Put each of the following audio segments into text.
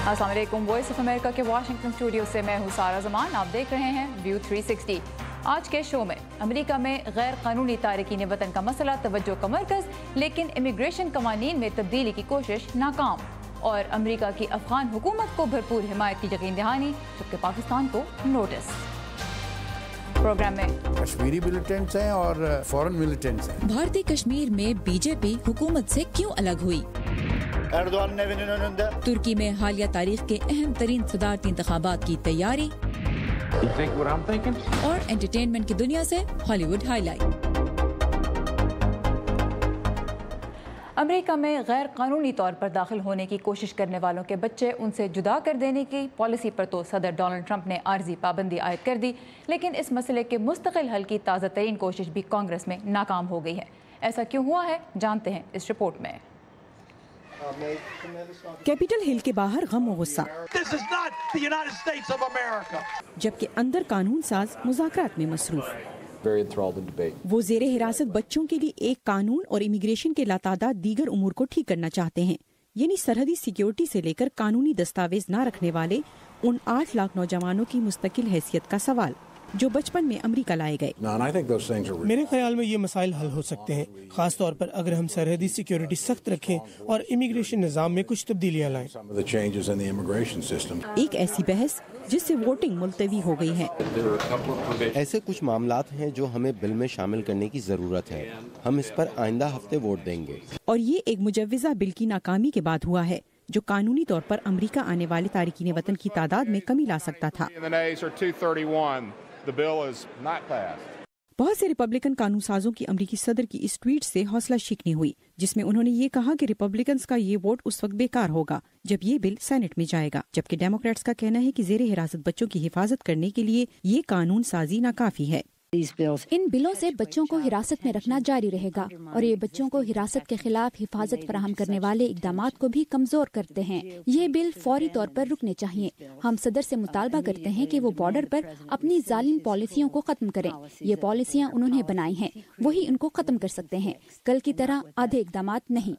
अस्सलाम वालेकुम। Voice of America के वाशिंगटन स्टूडियो से मैं हूँ सारा जमान। आप देख रहे हैं व्यू 360। आज के शो में अमेरिका में गैर कानूनी तारकीन वतन का मसला तवज्जो का मरकज़, लेकिन इमिग्रेशन कवानीन में तब्दीली की कोशिश नाकाम, और अमेरिका की अफगान हुकूमत को भरपूर हिमायत की यकीन दहानी, जबकि पाकिस्तान को नोटिस। प्रोग्राम में कश्मीरी मिलिटेंट्स हैं और फॉरेन मिलिटेंट्स हैं। भारतीय कश्मीर में बीजेपी हुकूमत से क्यों अलग हुई? Erdoğan'ın evinin önünde. तुर्की में हालिया तारीख के अहम तरीन सदारती इंतखाबात की तैयारी, और एंटरटेनमेंट की दुनिया से हॉलीवुड हाईलाइट। अमेरिका में गैर कानूनी तौर पर दाखिल होने की कोशिश करने वालों के बच्चे उनसे जुदा कर देने की पॉलिसी पर तो सदर डोनाल्ड ट्रंप ने आर्जी पाबंदी आयद कर दी, लेकिन इस मसले के मुस्तकिल हल की ताज़ा तरीन कोशिश भी कांग्रेस में नाकाम हो गई है। ऐसा क्यों हुआ है, जानते हैं इस रिपोर्ट में। कैपिटल हिल के बाहर गम और गुस्सा, जबकि अंदर कानून साज मुज़ाकरात में मसरूफ। वो जेर हिरासत बच्चों के लिए एक कानून और इमिग्रेशन के लातादाद दीगर उमूर को ठीक करना चाहते हैं, यानी सरहदी सिक्योरिटी से लेकर कानूनी दस्तावेज न रखने वाले उन 8 लाख नौजवानों की मुस्तकिल हैसियत का सवाल जो बचपन में अमेरिका लाए गए। मेरे ख्याल में ये मसाइल हल हो सकते हैं, खास तौर पर अगर हम सरहदी सिक्योरिटी सख्त रखें और इमिग्रेशन निज़ाम में कुछ तब्दीलियां लाएं। एक ऐसी बहस जिससे वोटिंग मुलतवी हो गई है। ऐसे कुछ मामलात हैं जो हमें बिल में शामिल करने की जरूरत है। हम इस पर आइंदा हफ्ते वोट देंगे। और ये एक मुजव्विज़ा बिल की नाकामी के बाद हुआ है जो कानूनी तौर पर अमेरिका आने वाले तारिकीन वतन की तादाद में कमी ला सकता था। बहुत से रिपब्लिकन कानून साजों की अमरीकी सदर की इस ट्वीट से हौसला शिकनी हुई, जिसमें उन्होंने ये कहा कि रिपब्लिकन्स का ये वोट उस वक्त बेकार होगा जब ये बिल सेनेट में जाएगा, जबकि डेमोक्रेट्स का कहना है कि जेर हिरासत बच्चों की हिफाजत करने के लिए ये कानून साजी नाकाफी है। इन बिलों से बच्चों को हिरासत में रखना जारी रहेगा और ये बच्चों को हिरासत के खिलाफ हिफाजत फराहम करने वाले इकदामात को भी कमजोर करते हैं। ये बिल फौरी तौर पर रुकने चाहिए। हम सदर से मुतालबा करते हैं कि वो बॉर्डर पर अपनी जालिम पॉलिसियों को खत्म करें। ये पॉलिसियां उन्होंने बनाई हैं, वही इनको खत्म कर सकते हैं, कल की तरह आधे इकदामात नहीं।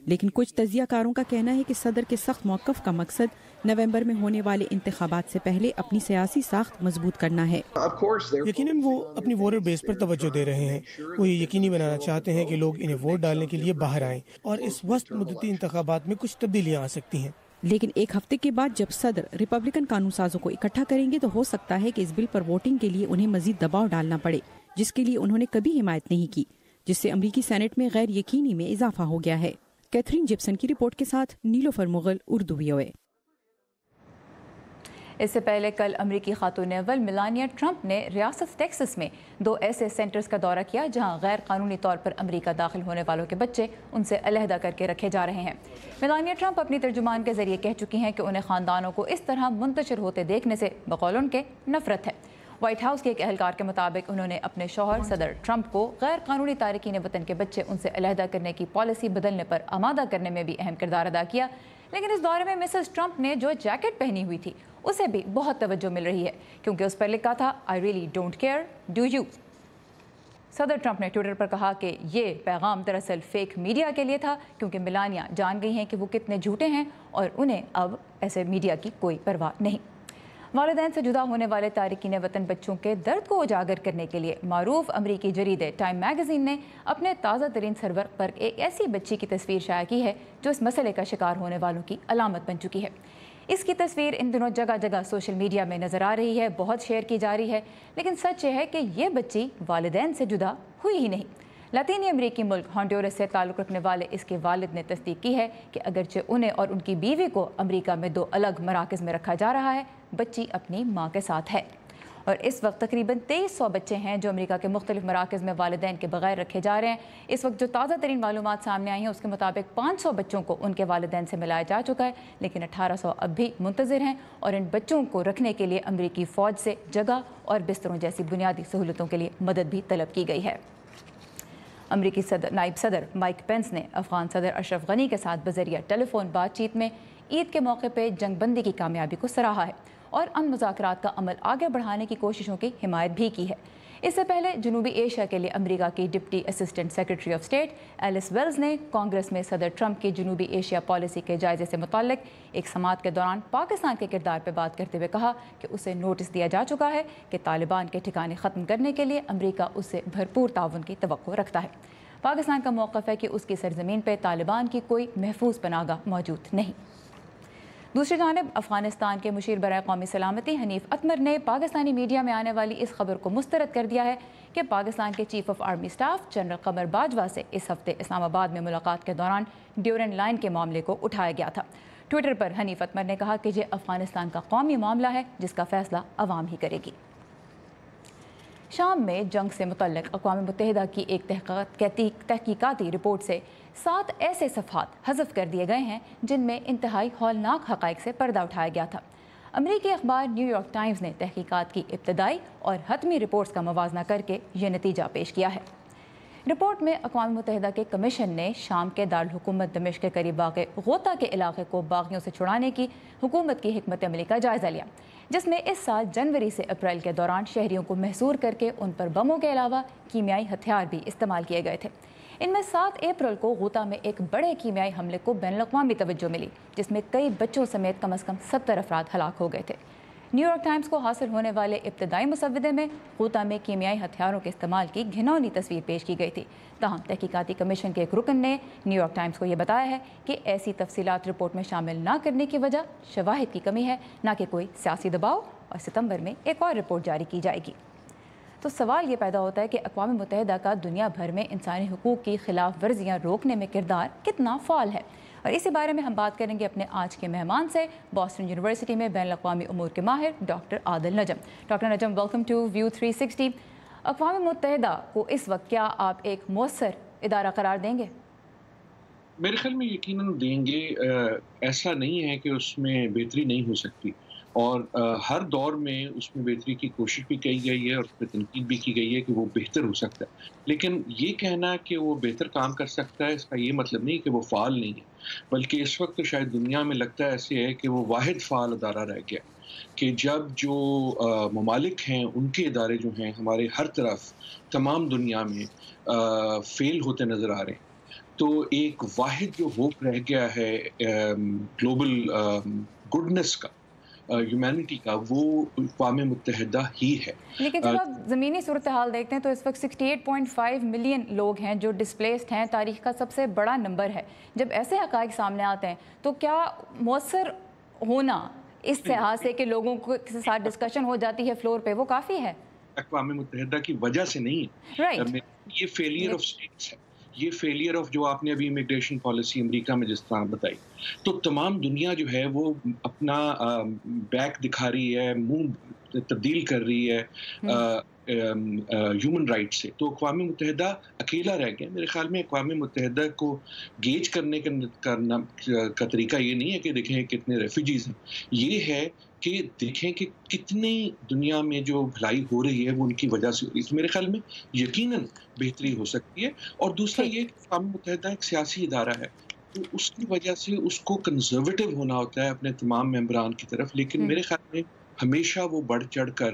लेकिन कुछ तजियाकारों का कहना है कि सदर के सख्त मौक़िफ़ का मकसद नवंबर में होने वाले इंतखाबात से पहले अपनी सियासी साख्त मजबूत करना है। यकीनन वो अपनी वोटर बेस पर तवज्जो दे रहे हैं। वो ये यकीनी बनाना चाहते हैं कि लोग इन्हें वोट डालने के लिए बाहर आएं और इस वस्त मुद्दती इंतखाबात में कुछ तब्दीलियां आ सकती हैं। लेकिन एक हफ्ते के बाद जब सदर रिपब्लिकन कानून साजों को इकट्ठा करेंगे तो हो सकता है कि इस बिल पर वोटिंग के लिए उन्हें मजीद दबाव डालना पड़े, जिसके लिए उन्होंने कभी हिमायत नहीं की, जिससे अमरीकी सेनेट में गैर यकीनी में इजाफा हो गया है। कैथरीन जिप्सन की रिपोर्ट के साथ नीलोफर मुगल, उर्दू VOA। इससे पहले कल अमरीकी खातून अव्वल मेलानिया ट्रंप ने रियासत टेक्सास में 2 ऐसे सेंटर्स का दौरा किया जहां गैर कानूनी तौर पर अमरीका दाखिल होने वालों के बच्चे उनसे अलहदा करके रखे जा रहे हैं। मेलानिया ट्रंप अपनी तर्जुमान के जरिए कह चुकी हैं कि उन्हें खानदानों को इस तरह मुंतशिर होते देखने से बकौल उनके नफरत है। व्हाइट हाउस के एक एहलकार के मुताबिक उन्होंने अपने शौहर सदर ट्रंप को गैर कानूनी तारकीन वतन के बच्चे उनसे अलहदा करने की पॉलिसी बदलने पर आमादा करने में भी अहम किरदार अदा किया। लेकिन इस दौरे में मिसेस ट्रंप ने जो जैकेट पहनी हुई थी उसे भी बहुत तवज्जो मिल रही है, क्योंकि उस पर लिखा था I really don't care, do you. सदर ट्रंप ने ट्विटर पर कहा कि ये पैगाम दरअसल फेक मीडिया के लिए था, क्योंकि मेलानिया जान गई हैं कि वो कितने झूठे हैं और उन्हें अब ऐसे मीडिया की कोई परवाह नहीं। वालिदैन से जुदा होने वाले तारिकीन वतन बच्चों के दर्द को उजागर करने के लिए मारूफ अमरीकी जरीदे टाइम मैगजीन ने अपने ताज़ा तरीन सरवर पर एक ऐसी बच्ची की तस्वीर शाया की है जो इस मसले का शिकार होने वालों की अलामत बन चुकी है। इसकी तस्वीर इन दिनों जगह जगह सोशल मीडिया में नज़र आ रही है, बहुत शेयर की जा रही है, लेकिन सच ये है कि ये बच्ची वालिदैन से जुदा हुई ही नहीं। लातीनी अमरीकी मुल्क हॉन्डुरस से ताल्लुक़ रखने वाले इसके वालिद ने तस्दीक की है कि अगरचे उन्हें और उनकी बीवी को अमरीका में 2 अलग मराकज़ में रखा जा रहा है, बच्ची अपनी माँ के साथ है। और इस वक्त तकरीबन 2300 बच्चे हैं जो अमेरिका के मुख्तलिफ मराकज़ में वालिदैन के बगैर रखे जा रहे हैं। इस वक्त जो ताज़ा तरीन मालूमात सामने आई हैं उसके मुताबिक 500 बच्चों को उनके वालिदैन से मिलाया जा चुका है, लेकिन 1800 अब भी मुंतज़िर हैं और इन बच्चों को रखने के लिए अमरीकी फ़ौज से जगह और बिस्तरों जैसी बुनियादी सहूलतों के लिए मदद भी तलब की गई है। अमरीकी नायब सदर माइक पेंस ने अफगान सदर अशरफ गनी के साथ बजरिया टेलीफोन बातचीत में ईद के मौके पर जंगबंदी की कामयाबी को सराहा है और अमन मुज़ाकरात का अमल आगे बढ़ाने की कोशिशों की हिमायत भी की है। اس سے پہلے جنوبی ایشیا کے لیے امریکہ کی deputy assistant secretary of state Alice Wells نے کانگریس میں صدر ٹرمپ کی جنوبی ایشیا پالیسی کے جائزے سے متعلق ایک سماعت کے دوران پاکستان کے کردار پر بات کرتے ہوئے کہا کہ اسے نوٹس دیا جا چکا ہے کہ طالبان کے ٹھکانے ختم کرنے کے لیے امریکہ اس سے بھرپور تعاون کی توقع رکھتا ہے۔ پاکستان کا موقف ہے کہ اس کی سرزمین پہ طالبان کی کوئی محفوظ پناہ گاہ موجود نہیں۔ دوسری جانب افغانستان کے مشیر برائے قومی سلامتی حنیف اتمر نے پاکستانی میڈیا میں آنے والی اس خبر کو مسترد کر دیا ہے کہ پاکستان کے chief of army staff general Qamar Bajwa سے اس ہفتے اسلام آباد میں ملاقات کے دوران ڈیورنڈ لائن کے معاملے کو اٹھایا گیا تھا۔ ٹویٹر پر حنیف اتمر نے کہا کہ یہ افغانستان کا قومی معاملہ ہے جس کا فیصلہ عوام ہی کرے گی۔ شام میں جنگ سے متعلق اقوام متحدہ کی ایک تحقیقاتی رپورٹ سے 7 ایسے صفحات حذف کر دیے گئے ہیں جن میں انتہائی ہولناک حقائق سے پردہ اٹھایا گیا تھا۔ امریکی اخبار نیو یارک ٹائمز نے تحقیقات کی ابتدائی اور حتمی رپورٹس کا موازنہ کر کے یہ نتیجہ پیش کیا ہے۔ رپورٹ میں اقوام متحدہ کے کمیشن نے شام کے دارالحکومت دمشق کے قریب واقع غوطہ کے علاقے کو باغیوں سے چھڑانے کی حکومت کی حکمت عملی کا جائزہ لیا، جس میں اس سال جنوری سے اپریل کے دوران شہریوں کو محصور کر کے ان پر بموں کے علاوہ کیمیائی ہتھیار بھی استعمال کیے گئے تھے۔ ان میں 7 اپریل کو غوطہ میں ایک بڑے کیمیائی حملے کو بین الاقوامی توجہ ملی، جس میں کئی بچوں سمیت کم از کم 70 افراد ہلاک ہو گئے تھے۔ نیو یارک ٹائمز کو حاصل ہونے والے ابتدائی مسودے میں غوطہ میں کیمیائی ہتھیاروں کے استعمال کی گھناؤنی تصویر پیش کی گئی تھی، تاہم تحقیقاتی کمیشن کے ایک رکن نے نیو یارک ٹائمز کو یہ بتایا ہے کہ ایسی تفصیلات رپورٹ میں شامل نہ کرنے کی وجہ شواہد کی کمی ہے، نہ کہ کوئی سیاسی دباؤ، اور ستمبر میں ایک اور رپورٹ جاری کی جائے گی۔ تو سوال یہ پیدا ہوتا ہے کہ اقوام متحدہ کا دنیا بھر میں انسانی حقوق کی خلاف ورزیاں روکنے میں کردار کتنا فعال ہے، اور اسی بارے میں ہم بات کریں گے اپنے آج کے مہمان سے، بوسٹن یونیورسٹی میں بین الاقوامی امور کے ماہر doctor Adil Najam. Doctor Najam, welcome to view 360۔ اقوام متحدہ کو اس وقت کیا آپ ایک مؤثر ادارہ قرار دیں گے؟ میرے خیال میں یقیناً دیں گے۔ ایسا نہیں ہے کہ اس میں بہتری نہیں ہو سکتی، اور ہر دور میں اس میں بہتری کی کوشش بھی کی گئی ہے اور اس پہ تنقید بھی کی گئی ہے کہ وہ بہتر ہو سکتا ہے، لیکن یہ کہنا کہ وہ بہتر کام کر سکتا ہے اس کا یہ مطلب نہیں کہ وہ فعال نہیں ہے، بلکہ اس وقت شاید دنیا میں لگتا ہے ایسے ہے کہ وہ واحد فعال ادارہ رہ گیا، کہ جب جو ممالک ہیں ان کے ادارے جو ہیں ہمارے ہر طرف تمام دنیا میں فیل ہوتے نظر آ رہے ہیں، تو ایک واحد جو ہوپ رہ گیا ہے گلوبل گڈنس کا، ہیومینٹی کا، وہ اقوام متحدہ ہی ہے۔ لیکن جب آپ زمینی صورتحال دیکھتے ہیں تو اس وقت 68.5 ملین لوگ ہیں جو ڈسپلیسڈ ہیں، تاریخ کا سب سے بڑا نمبر ہے۔ جب ایسے حقائق سامنے آتے ہیں تو کیا مؤثر ہونا اس لحاظ سے کہ لوگوں کے ساتھ ڈسکشن ہو جاتی ہے فلور پہ، وہ کافی ہے؟ اقوام متحدہ کی وجہ سے نہیں ہے، یہ فیلئر آف اسٹیٹس ہے، یہ فیلئر آف جو آپ نے ابھی امیگریشن پالیسی امریکہ میں جس طرح بتائی، تو تمام دنیا جو ہے وہ اپنا بیک دکھا رہی ہے، منہ تبدیل کر رہی ہے ہیومن رائٹ سے، تو اقوام متحدہ اکیلا رہ گیا۔ میرے خیال میں اقوام متحدہ کو گیج کرنے کا طریقہ یہ نہیں ہے کہ دیکھیں کتنے ریفیوجیز ہیں، یہ ہے کہ دیکھیں کہ کتنی دنیا میں جو بھلائی ہو رہی ہے وہ ان کی وجہ سے ہو رہی ہے۔ میرے خیال میں یقیناً بہتری ہو سکتی ہے، اور دوسرا یہ کہ اقوام متحدہ ایک سیاسی ادارہ ہے، تو اس کی وجہ سے اس کو کنزرویٹو ہونا ہوتا ہے اپنے تمام ممبران کی طرف، لیکن میرے خیال میں ہمیشہ وہ بڑھ چڑھ کر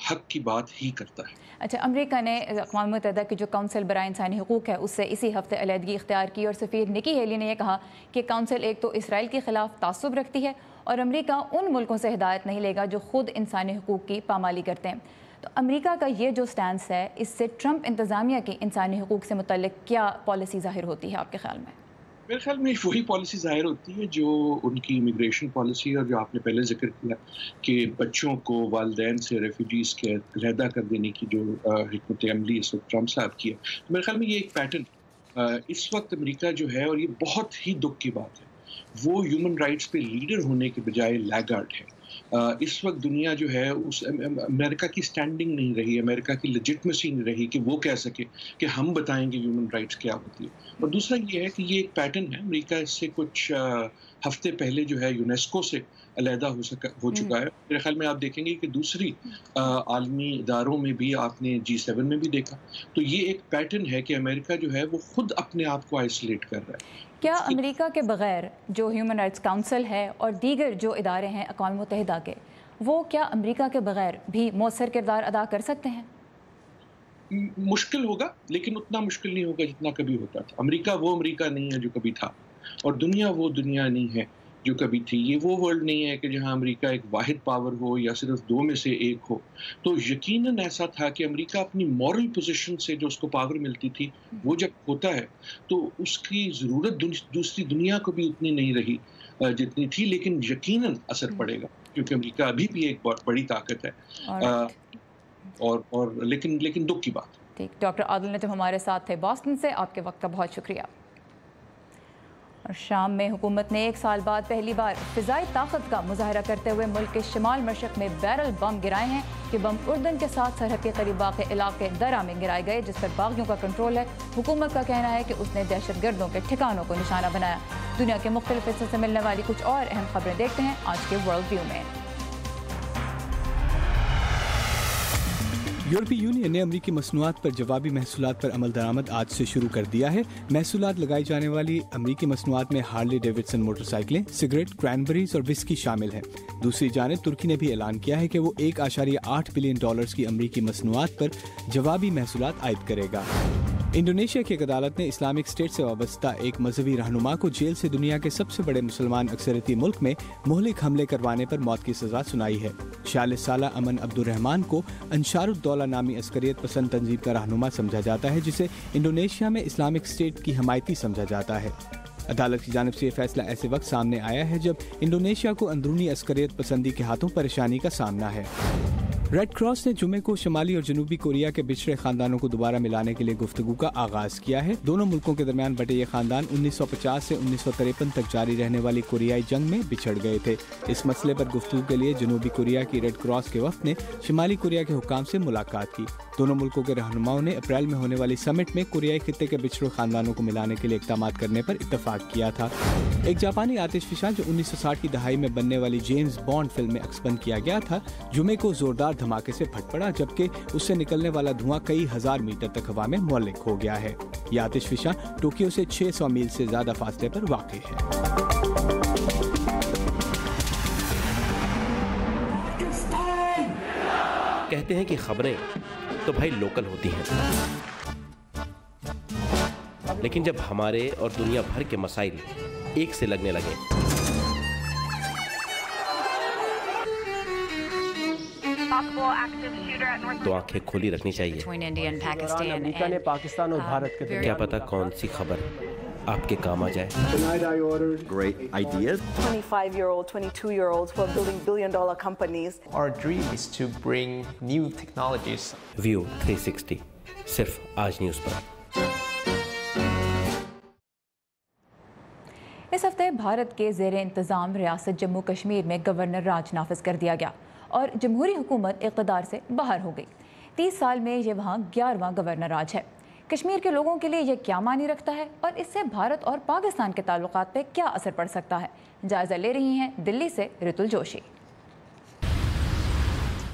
حق کی بات ہی کرتا ہے۔ اچھا، امریکہ نے اقوام متحدہ کی جو کونسل برائے انسانی حقوق ہے اس سے اسی ہفتے علیحدگی اختیار کی، اور سفیر نکی ہیلی نے یہ کہا کہ کونسل ایک تو اسرائیل کے خلاف تعصب رکھتی ہے، اور امریکہ ان ملکوں سے ہدایت نہیں لے گا جو خود انسانی حقوق کی پامالی کرتے ہیں۔ تو امریکہ کا یہ جو سٹینس ہے، اس سے ٹرمپ انتظامیہ کی انسانی حقوق سے متعلق کیا پالیسی ظاہر ہوتی ہے آپ کے خیال میں؟ میرے خیال میں وہی پالیسی ظاہر ہوتی ہے جو ان کی امیگریشن پالیسی، اور جو آپ نے پہلے ذکر کیا کہ بچوں کو والدین سے ریفیوجیز کے علیحدہ کر دینے کی جو حکمت عملی اس وقت ٹرمپ صاحب کی ہے، میرے خیال میں یہ ایک پیٹرن اس وقت امریکہ جو ہے، اور یہ بہت ہی دکھ کی بات ہے، وہ ہیومن رائٹس پہ لیڈر ہونے کے بجائے لیگارڈ ہے۔ اس وقت دنیا جو ہے اس امریکہ کی سٹینڈنگ نہیں رہی، امریکہ کی لیجٹمیسی نہیں رہی کہ وہ کہہ سکے کہ ہم بتائیں گے ہیومن رائٹس کیا ہوتی ہے۔ اور دوسرا یہ ہے کہ یہ ایک پیٹرن ہے، امریکہ اس سے کچھ ہفتے پہلے جو ہے یونیسکو سے علیحدہ ہو چکا ہے۔ میرے خیال میں آپ دیکھیں گے کہ دوسری عالمی اداروں میں بھی، آپ نے G7 میں بھی دیکھا، تو یہ ایک پیٹرن ہے کہ امریکہ جو ہے وہ خود اپنے آپ کو آئسولیٹ کر رہا ہے۔ کیا امریکہ کے بغیر جو ہیومن رائٹس کونسل ہے اور دیگر جو ادارے ہیں اقوام متحدہ کے، وہ کیا امریکہ کے بغیر بھی مؤثر کردار ادا کر سکتے ہیں؟ मुश्किल होगा, लेकिन उतना मुश्किल नहीं होगा जितना कभी होता था। अमेरिका वो अमेरिका नहीं है जो कभी था, और दुनिया वो दुनिया नहीं है जो कभी थी। ये वो वर्ल्ड नहीं है कि जहां अमेरिका एक वाहिद पावर हो या सिर्फ दो में से एक हो। तो यकीनन ऐसा था कि अमेरिका अपनी मॉरल पोजीशन से जो उसको पावर मिलती थी, वो जब होता है तो उसकी ज़रूरत दूसरी दुनिया को भी उतनी नहीं रही जितनी थी, लेकिन यकीनन असर पड़ेगा, क्योंकि अमेरिका अभी भी एक बहुत बड़ी ताकत है। और लेकिन दुख की बात। ठीक, डॉक्टर आदिल नजम हमारे साथ थे बॉस्टन से, आपके वक्त का बहुत शुक्रिया। और शाम में हुकूमत ने 1 साल बाद पहली बार फिजाई ताकत का मुजाहरा करते हुए मुल्क के शिमाल मशरक में बैरल बम गिराए हैं। ये बम उर्दन के साथ सरहद के करीब वाक़ इलाके दरा में गिराए गए, जिस पर बागियों का कंट्रोल है। हुकूमत का कहना है कि उसने दहशतगर्दों के ठिकानों को निशाना बनाया। दुनिया के मुख्तलिफ हिस्सों से मिलने वाली कुछ और अहम खबरें देखते हैं आज के वर्ल्ड व्यू में। यूरोपीय यूनियन ने अमरीकी मसनूआत पर जवाबी महसूलात पर अमल दरामद आज से शुरू कर दिया है। महसूलात लगाई जाने वाली अमरीकी मसनूआत में हार्ले डेविडसन मोटरसाइकिलें, सिगरेट, क्रैनबेरीज और विस्की शामिल है। दूसरी जानिब तुर्की ने भी ऐलान किया है कि वो $1.8 बिलियन की अमरीकी मसनूआत पर जवाबी महसूलात आयद करेगा। इंडोनेशिया की एक अदालत ने इस्लामिक स्टेट से वाबस्ता एक मजहबी रहनुमा को जेल से दुनिया के सबसे बड़े मुसलमान अक्सरियती मुल्क में मुहलिक हमले करवाने पर मौत की सजा सुनाई है। 46 साला अमन अब्दुर्रहमान को अंसारुद्दौला नामी अस्करियत पसंद तंजीम का रहनुमा समझा जाता है, जिसे इंडोनेशिया में इस्लामिक स्टेट की हमायती समझा जाता है। अदालत की जानिब से ये फैसला ऐसे वक्त सामने आया है जब इंडोनेशिया को अंदरूनी अस्करियत पसंदी के हाथों परेशानी का सामना है। रेड क्रॉस ने जुमे को शुमाली और जनूबी कोरिया के बिछड़े खानदानों को दोबारा मिलाने के लिए गुफ्तगू का आगाज किया है। दोनों मुल्कों के दरमियान बटे ये खानदान 1950 से 1953 तक जारी रहने वाली कोरियाई जंग में बिछड़ गए थे। इस मसले पर गुफ्तगू के लिए जनूबी कोरिया की रेड क्रॉस के वफद ने शुमाली कोरिया के हुक्काम से मुलाकात की। दोनों मुल्कों के रहनुमाओं ने अप्रैल में होने वाली समिट में कोरियाई खित्ते के बिछड़े खानदानों को मिलाने के लिए इक़दाम करने पर इत्तफाक किया था। एक जापानी आतिशफिशा जो 1960 की दहाई में बनने वाली जेम्स बॉन्ड फिल्म में अक्सबंद किया गया था, जुमे को जोरदार धमाके से फट पड़ा, जबकि उससे निकलने वाला धुआं कई हजार मीटर तक हवा में मुअल्लिक हो गया है। यह आतिशफिशा टोक्यो से 600 मील से ज्यादा फासले पर वाक़ई है। कहते हैं कि खबरें तो भाई लोकल होती हैं, लेकिन जब हमारे और दुनिया भर के मसाइल एक से लगने लगे तो आंखें खुली रखनी चाहिए। अमेरिका ने पाकिस्तान और भारत के क्या पता कौन सी खबर आपके काम आ जाए। Great ideas. 25-year-old, 22-year-olds who are building billion-dollar companies. Our dream is to bring new technologies. View 360 सिर्फ आज न्यूज़ पर। इस हफ्ते भारत के ज़ेरे इंतज़ाम रियासत जम्मू कश्मीर में गवर्नर राज नाफिज कर दिया गया और जमहूरी हुकूमत इक़्तिदार से बाहर हो गई। 30 साल में ये वहाँ 11वां गवर्नर राज है। कश्मीर के लोगों के लिए ये क्या मानी रखता है और इससे भारत और पाकिस्तान के ताल्लुकात पे क्या असर पड़ सकता है, जायजा ले रही हैं दिल्ली से ऋतुल जोशी।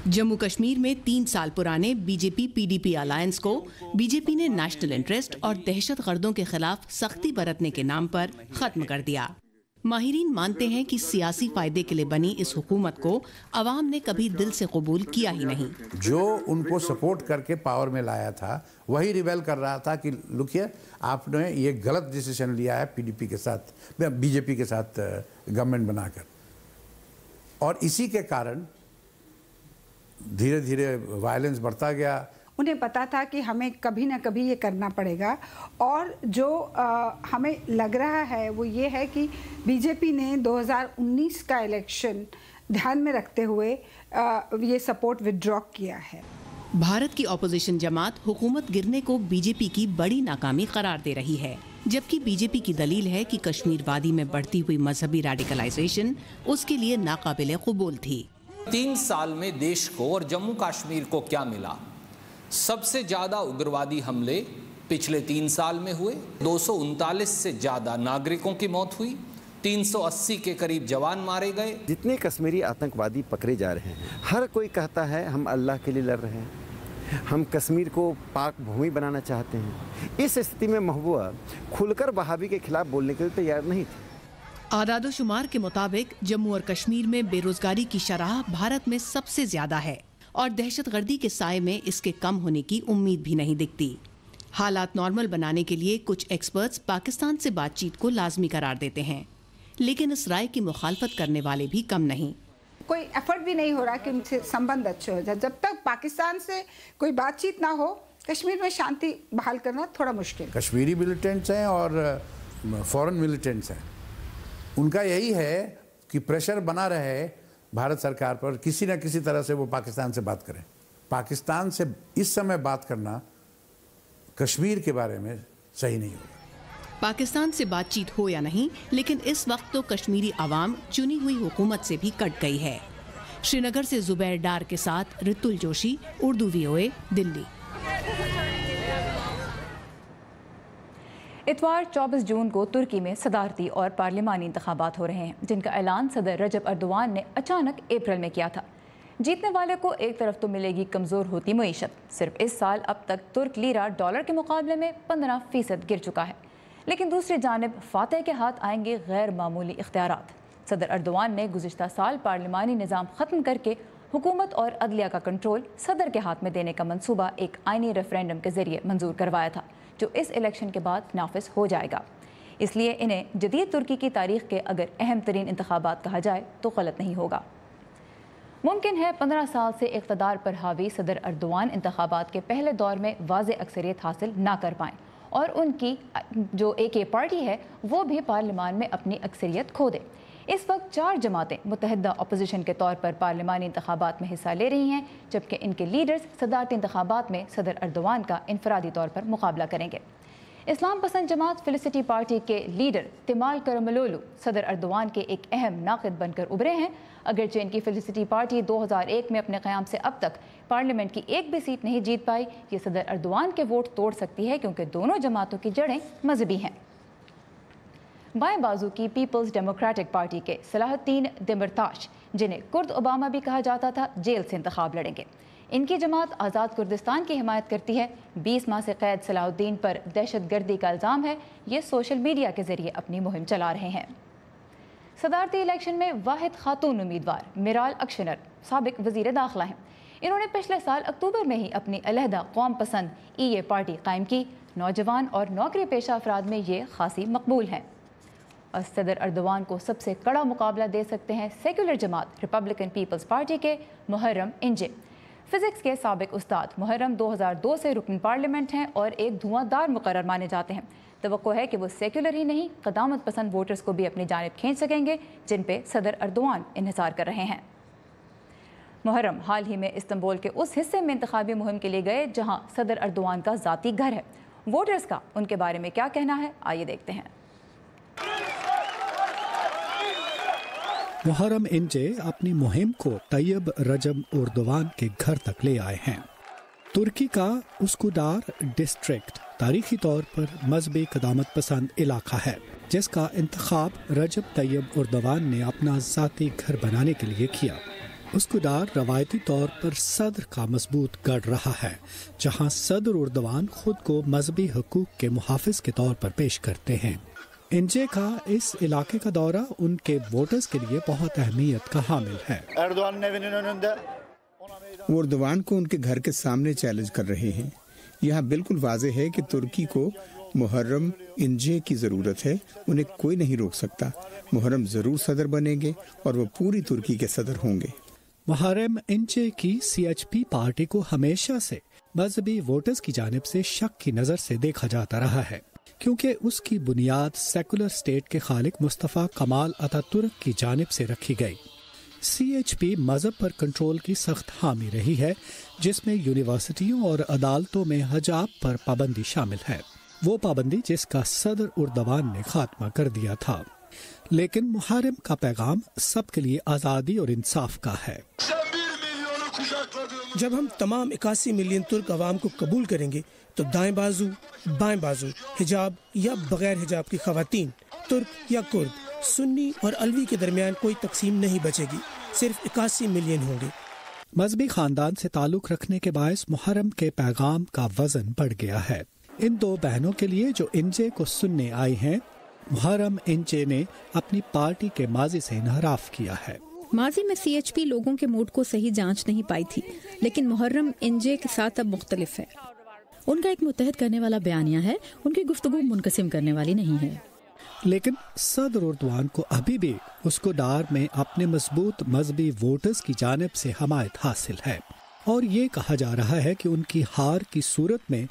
जम्मू कश्मीर में 3 साल पुराने बीजेपी पीडीपी अलायंस को बीजेपी ने नेशनल इंटरेस्ट और दहशतगर्दों के खिलाफ सख्ती बरतने के नाम पर खत्म कर दिया। माहिरीन मानते हैं कि सियासी फायदे के लिए बनी इस हुकूमत को अवाम ने कभी दिल से कबूल किया ही नहीं। जो उनको सपोर्ट करके पावर में लाया था वही रिबेल कर रहा था कि लुकिए आपने ये गलत डिसीजन लिया है पीडीपी के साथ, बीजेपी के साथ गवर्नमेंट बनाकर, और इसी के कारण धीरे धीरे वायलेंस बढ़ता गया। उन्हें पता था कि हमें कभी ना कभी ये करना पड़ेगा, और जो हमें लग रहा है वो ये है कि बीजेपी ने 2019 का इलेक्शन ध्यान में रखते हुए ये सपोर्ट विथड्रॉ किया है। भारत की ऑपोजिशन जमात हुकूमत गिरने को बीजेपी की बड़ी नाकामी करार दे रही है, जबकि बीजेपी की दलील है कि कश्मीर वादी में बढ़ती हुई मजहबी रेडिकलाइजेशन उसके लिए नाकाबिले कबूल थी। 3 साल में देश को और जम्मू कश्मीर को क्या मिला? सबसे ज्यादा उग्रवादी हमले पिछले 3 साल में हुए, 239 से ज्यादा नागरिकों की मौत हुई, 380 के करीब जवान मारे गए। जितने कश्मीरी आतंकवादी पकड़े जा रहे हैं, हर कोई कहता है हम अल्लाह के लिए लड़ रहे हैं, हम कश्मीर को पाक भूमि बनाना चाहते हैं। इस स्थिति में महबूबा खुलकर वहाबी के खिलाफ बोलने के लिए तैयार नहीं थी। आदादोशुमार के मुताबिक जम्मू और कश्मीर में बेरोजगारी की शरह भारत में सबसे ज्यादा है। और दहशत गर्दी के साए में इसके कम होने की उम्मीद भी नहीं दिखती। हालात नॉर्मल बनाने के लिए कुछ एक्सपर्ट्स पाकिस्तान से बातचीत को लाजमी करार देते हैं, लेकिन इस राय की मुखालफत करने वाले भी कम नहीं। कोई एफर्ट भी नहीं हो रहा कि उनसे संबंध अच्छे हो जाए। जब तक पाकिस्तान से कोई बातचीत ना हो, कश्मीर में शांति बहाल करना थोड़ा मुश्किल। कश्मीरी मिलिटेंट्स हैं और फॉरेन मिलिटेंट्स हैं, उनका यही है कि प्रेशर बना रहे भारत सरकार पर, किसी न किसी तरह से वो पाकिस्तान से बात करें। पाकिस्तान से इस समय बात करना कश्मीर के बारे में सही नहीं होगा। पाकिस्तान से बातचीत हो या नहीं, लेकिन इस वक्त तो कश्मीरी आवाम चुनी हुई हुकूमत से भी कट गई है। श्रीनगर से जुबैर डार के साथ रितुल जोशी, उर्दू VOA, दिल्ली। इतवार 24 जून को तुर्की में सदारती और पार्लिमानी इंतखाबात हो रहे हैं, जिनका ऐलान सदर रजब अर्दोआन ने अचानक अप्रैल में किया था। जीतने वाले को एक तरफ तो मिलेगी कमज़ोर होती मईशत। सिर्फ इस साल अब तक तुर्क लीरा डॉलर के मुकाबले में 15% गिर चुका है, लेकिन दूसरी जानिब फातह के हाथ आएंगे गैर मामूली इख्तियारात। सदर अर्दोआन ने गुज़िश्ता साल पार्लिमानी निज़ाम ख़त्म करके हुकूमत और अदलिया का कंट्रोल सदर के हाथ में देने का मंसूबा एक आइनी रेफरेंडम के ज़रिए मंजूर करवाया था, जो इस इलेक्शन के बाद नाफिज हो जाएगा। इसलिए इन्हें जदीद तुर्की की तारीख के अगर अहम तरीन इंतखाबात कहा जाए तो गलत नहीं होगा। मुमकिन है 15 साल से इक़्तिदार पर हावी सदर अर्दोआन इंतखाबात के पहले दौर में वाज़ेह अक्सरियत हासिल ना कर पाएँ और उनकी जो AK पार्टी है वो भी पार्लिमान में अपनी अक्सरियत खो दे। इस वक्त 4 जमातें मुतहदा अपोजिशन के तौर पर पार्लिमानी इंतखाबात में हिस्सा ले रही हैं, जबकि इनके लीडर्स सदारती इंतखाबात में सदर अर्दोआन का इनफरादी तौर पर मुकाबला करेंगे। इस्लाम पसंद जमात फिलिस्ती पार्टी के लीडर तिमाल करमलोलू सदर अर्दोआन के एक अहम नाक़िद बनकर उभरे हैं। अगरचे इनकी फिलिस्ती पार्टी 2001 में अपने क़याम से अब तक पार्लियामेंट की एक भी सीट नहीं जीत पाई। ये सदर अर्दोआन के वोट तोड़ सकती है, क्योंकि दोनों जमातों की जड़ें मजहबी हैं। बाएं बाजू की पीपल्स डेमोक्रेटिक पार्टी के सलाहुद्दीन देमिरताश, जिन्हें कुर्द ओबामा भी कहा जाता था, जेल से इंतखाब लड़ेंगे। इनकी जमात आज़ाद कुर्दिस्तान की हिमायत करती है। 20 माह से कैद सलाहुद्दीन पर दहशत गर्दी का इल्ज़ाम है। ये सोशल मीडिया के जरिए अपनी मुहिम चला रहे हैं। सदारती इलेक्शन में वाहिद खातून उम्मीदवार मिराल अक्शनर साबिक वज़ीर दाखिला हैं। इन्होंने पिछले साल अक्टूबर में ही अपनी अलहदा कौम पसंद EA पार्टी कायम की। नौजवान और नौकरी पेशा अफराद में ये खासी मकबूल हैं और सदर अर्दोआन को सबसे कड़ा मुकाबला दे सकते हैं सेक्युलर जमात रिपब्लिकन पीपल्स पार्टी के मुहर्रम इंजे। फिजिक्स के साबिक उस्ताद मुहर्रम 2002 से रुकन पार्लियामेंट हैं और एक धुआंधार मुकर्रर माने जाते हैं। तवक्को है कि वो सेक्युलर ही नहीं, क़दामत पसंद वोटर्स को भी अपनी जानिब खींच सकेंगे, जिन पे सदर अर्दोआन इन्हिसार कर रहे हैं। मुहर्रम हाल ही में इस्तांबुल के उस हिस्से में इंतखाबी मुहिम के लिए गए जहां सदर अर्दोआन का ज़ाती घर है। वोटर्स का उनके बारे में क्या कहना है, आइए देखते हैं। मुहर्रम इंजे अपनी मुहिम को तैयब रजब एर्दोगान के घर तक ले आए हैं। तुर्की का उस्कुदार डिस्ट्रिक्ट तारीखी तौर पर मजहबी क़दामत पसंद इलाका है, जिसका इंतखाब रजब तैयब एर्दोगान ने अपना ज़ाती घर बनाने के लिए किया। उस्कुदार रवायती तौर पर सदर का मजबूत गढ़ रहा है, जहाँ सदर एर्दोगान खुद को मजहबी हकूक के मुहाफिज के तौर पर पेश करते हैं। इंजे का इस इलाके का दौरा उनके वोटर्स के लिए बहुत अहमियत का हामिल है। वो एर्दोगान को उनके घर के सामने चैलेंज कर रहे हैं। यहाँ बिल्कुल वाज़ेह है कि तुर्की को मुहर्रम इंजे की ज़रूरत है, उन्हें कोई नहीं रोक सकता। मुहर्रम ज़रूर सदर बनेंगे और वो पूरी तुर्की के सदर होंगे। मुहर्रम इंजे की CHP पार्टी को हमेशा से मजहबी वोटर्स की जानिब से शक की नज़र से देखा जाता रहा है, क्योंकि उसकी बुनियाद सेकुलर स्टेट के खालिक मुस्तफ़ा कमाल अतातुर्क की जानिब से रखी गई। CHP मजहब पर कंट्रोल की सख्त हामी रही है, जिसमें यूनिवर्सिटियों और अदालतों में हिजाब पर पाबंदी शामिल है। वो पाबंदी जिसका सदर एर्दोगान ने खात्मा कर दिया था। लेकिन मुहर्रम का पैगाम सबके लिए आज़ादी और इंसाफ का है। जब हम तमाम 81 मिलियन तुर्क आवाम को कबूल करेंगे तो दाएं बाजू, बाएं बाजू, हिजाब या बगैर हिजाब की खवातीन, तुर्क या कुर्द, सुन्नी और अलवी के दरमियान कोई तकसीम नहीं बचेगी। सिर्फ 81 मिलियन होंगे। मजहबी खानदान से ताल्लुक रखने के बायस मुहर्रम के पैगाम का वजन बढ़ गया है। इन दो बहनों के लिए जो इंजे को सुनने आई हैं, मुहर्रम इंजे ने अपनी पार्टी के माजी से इनहराफ किया है। माजी में CHP लोगों के मूड को सही जांच नहीं पाई थी, लेकिन मुहर्रम NJ के साथ अब मुख्तलिफ है। उनका एक मुत्तहद करने वाला बयानिया है, उनकी गुफ्तगू मुनकसिम करने वाली नहीं है। लेकिन सदर एर्दोआन को अभी भी उसको डार में अपने मजबूत मजहबी वोटर्स की जानिब से हमायत हासिल है, और ये कहा जा रहा है कि उनकी हार की सूरत में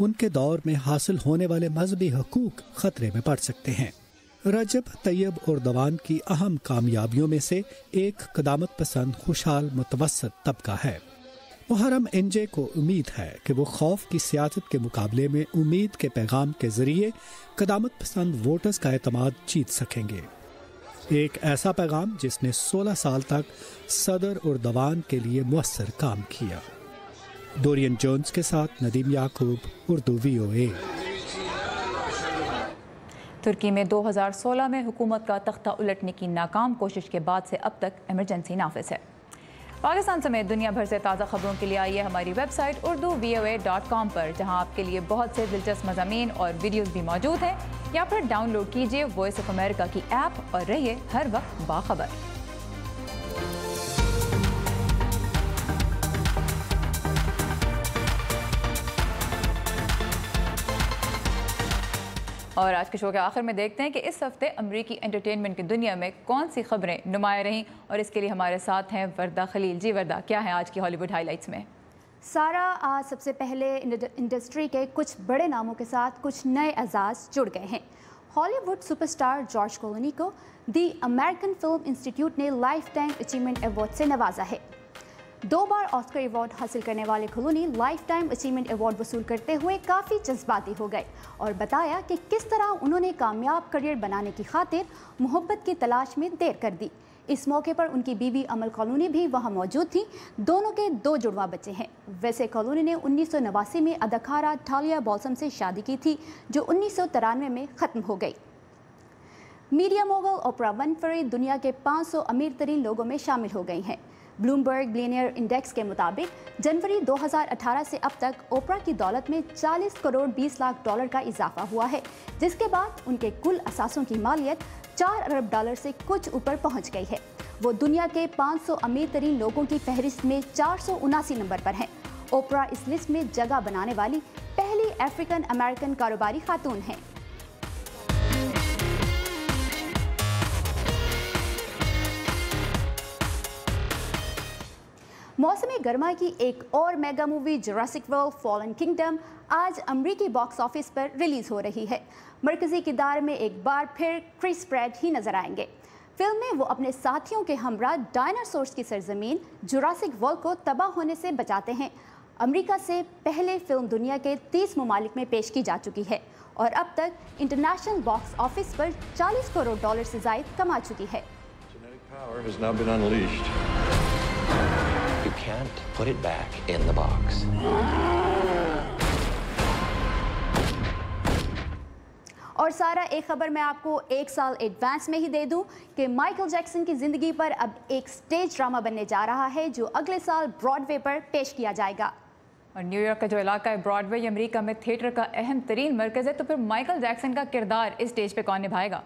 उनके दौर में हासिल होने वाले मजहबी हकूक खतरे में पड़ सकते हैं। रजब तैयब एर्दोआन की अहम कामयाबियों में से एक क़दामत पसंद खुशहाल मुतवस्सत तबका है। मुहर्रम NJ को उम्मीद है कि वो खौफ की सियासत के मुकाबले में उम्मीद के पैगाम के जरिए क़दामत पसंद वोटर्स का एतमाद जीत सकेंगे। एक ऐसा पैगाम जिसने 16 साल तक सदर एर्दोआन के लिए मुअस्सर काम किया। डोरियन जोन्स के साथ नदीम याकूब, उर्दू VOA। तुर्की में 2016 में हुकूमत का तख्ता उलटने की नाकाम कोशिश के बाद से अब तक इमरजेंसी नाफिज है। पाकिस्तान समेत दुनिया भर से ताज़ा खबरों के लिए आइए हमारी वेबसाइट urduvoa.com पर, जहां आपके लिए बहुत से दिलचस्प मज़ामीन और वीडियोस भी मौजूद हैं, या फिर डाउनलोड कीजिए वॉइस ऑफ अमेरिका की ऐप और रहिए हर वक्त बाखबर। और आज के शो के आखिर में देखते हैं कि इस हफ्ते अमरीकी एंटरटेनमेंट की दुनिया में कौन सी खबरें नुमाया रहीं, और इसके लिए हमारे साथ हैं वर्दा खलील। जी वर्दा, क्या है आज की हॉलीवुड हाइलाइट्स में? सारा, आज सबसे पहले इंडस्ट्री के कुछ बड़े नामों के साथ कुछ नए एजाज जुड़ गए हैं। हॉलीवुड सुपरस्टार जॉर्ज क्लूनी को दी अमेरिकन फिल्म इंस्टीट्यूट ने लाइफ टाइम अचीवमेंट अवार्ड से नवाजा है। 2 बार ऑस्कर अवार्ड हासिल करने वाले Clooney life time achievement award वसूल करते हुए काफ़ी जज्बाती हो गए और बताया कि किस तरह उन्होंने कामयाब करियर बनाने की खातिर मोहब्बत की तलाश में देर कर दी। इस मौके पर उनकी बीवी अमल क्लूनी भी वहां मौजूद थी। दोनों के 2 जुड़वा बच्चे हैं। वैसे क्लूनी ने 1989 में अदाकारा टालिया बॉल्सम से शादी की थी, जो 1993 में ख़त्म हो गई। मीडिया मोगल ओपरा विनफ्रे दुनिया के 500 अमीर तरीन लोगों में शामिल हो गई हैं। ब्लूमबर्ग बिलियनियर इंडेक्स के मुताबिक जनवरी 2018 से अब तक ओपरा की दौलत में 40 करोड़ 20 लाख डॉलर का इजाफा हुआ है, जिसके बाद उनके कुल असासों की मालियत 4 अरब डॉलर से कुछ ऊपर पहुंच गई है। वो दुनिया के 500 अमीर तरीन लोगों की फहरिस्त में 479 नंबर पर हैं। ओपरा इस लिस्ट में जगह बनाने वाली पहली अफ्रीकन अमेरिकन कारोबारी खातून हैं। मौसमी गर्मा की एक और mega movie Jurassic world fallen kingdom आज अमरीकी बॉक्स ऑफिस पर रिलीज हो रही है। मरकजी किरदार में एक बार फिर क्रिस प्रैट ही नजर आएंगे। फिल्म में वो अपने साथियों के हमरा डायनासोर्स की सरजमीन जुरासिक वर्ल्ड को तबाह होने से बचाते हैं। अमेरिका से पहले फिल्म दुनिया के 30 ममालिक में पेश की जा चुकी है और अब तक इंटरनेशनल बॉक्स ऑफिस पर 40 करोड़ डॉलर से ज़ायद कमा चुकी है। You can't put it back in the box. और सारा, एक खबर मैं आपको 1 साल एडवांस में ही दे दूं कि माइकल जैक्सन की जिंदगी पर अब एक स्टेज ड्रामा बनने जा रहा है, जो अगले साल ब्रॉडवे पर पेश किया जाएगा। और न्यूयॉर्क का जो इलाका है ब्रॉडवे, अमेरिका में थिएटर का अहम तरीन मरकज़ है, तो फिर माइकल जैक्सन का किरदार इस स्टेज पे कौन निभाएगा?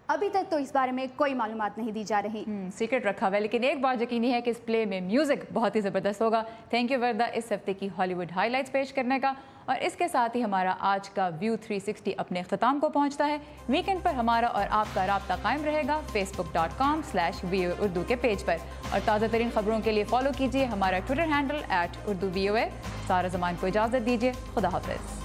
अभी तक तो इस बारे में कोई मालूमात नहीं दी जा रही। सीक्रेट रखा हुआ है, लेकिन एक बात यकीनी है कि इस प्ले में म्यूजिक बहुत ही ज़बरदस्त होगा। थैंक यू वर्दा इस हफ्ते की हॉलीवुड हाइलाइट्स पेश करने का। और इसके साथ ही हमारा आज का व्यू 360 अपने अख्ताम को पहुंचता है। वीकेंड पर हमारा और आपका राब्ता कायम रहेगा facebook.com/VOA उर्दू के पेज पर। और ताज़ा तरीन खबरों के लिए फॉलो कीजिए हमारा ट्विटर हैंडल @urduvoa। सारा ज़मान को इजाज़त दीजिए। खुदा हाफ़िज़।